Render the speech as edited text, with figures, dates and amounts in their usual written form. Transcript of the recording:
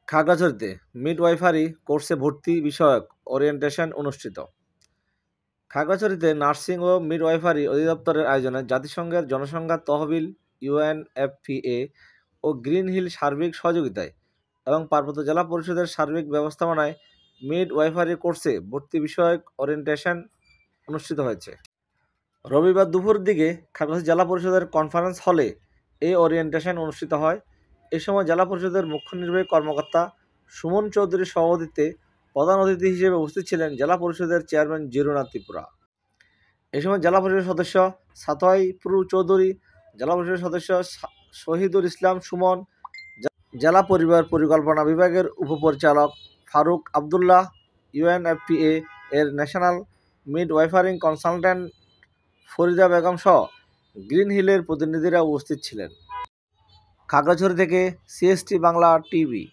খাগড়াছড়িতে midwifery কোর্সে ভর্তি বিষয়ক ওরিয়েন্টেশন অনুষ্ঠিত। খাগড়াছড়িতে নার্সিং ও মিডওয়াইফারি অধিদপ্তরের আয়োজনে জাতিসংঘের জনসংখ্যা তহবিল ইউএনএফপিএ ও গ্রিন হিল সার্বিক সহযোগিতায় এবং পার্বত্য জেলা পরিষদের সার্বিক ব্যবস্থাপনায় মিডওয়াইফারি কোর্সে ভর্তি বিষয়ক ওরিয়েন্টেশন অনুষ্ঠিত হয়েছে। রবিবার দুপুরের দিকে খাগড়াছড়ি জেলা পরিষদের কনফারেন্স হলে এই ওরিয়েন্টেশন অনুষ্ঠিত হয়। এ সময় জেলা পরিষদের মুখ্য নির্বাহী কর্মকর্তা সুমন চৌধুরীর সভাপতিত্বে প্রধান অতিথি হিসেবে উপস্থিত ছিলেন জেলা পরিষদের চেয়ারম্যান জিরুনাথ ত্রিপুরা। এ সময় জেলা পরিষদের সদস্য সাতোয়াইপুরু চৌধুরী, জেলা পরিষদের সদস্য শহীদুল ইসলাম সুমন, জেলা পরিবার পরিকল্পনা বিভাগের উপপরিচালক ফারুক আবদুল্লাহ, ইউএনএফপিএ এর ন্যাশনাল মিডওয়াইফারিং কনসালট্যান্ট ফরিদা বেগম সহ গ্রিন হিলের প্রতিনিধিরা উপস্থিত ছিলেন। খাগড়াছড়ি থেকে সিএসটি বাংলা টিভি।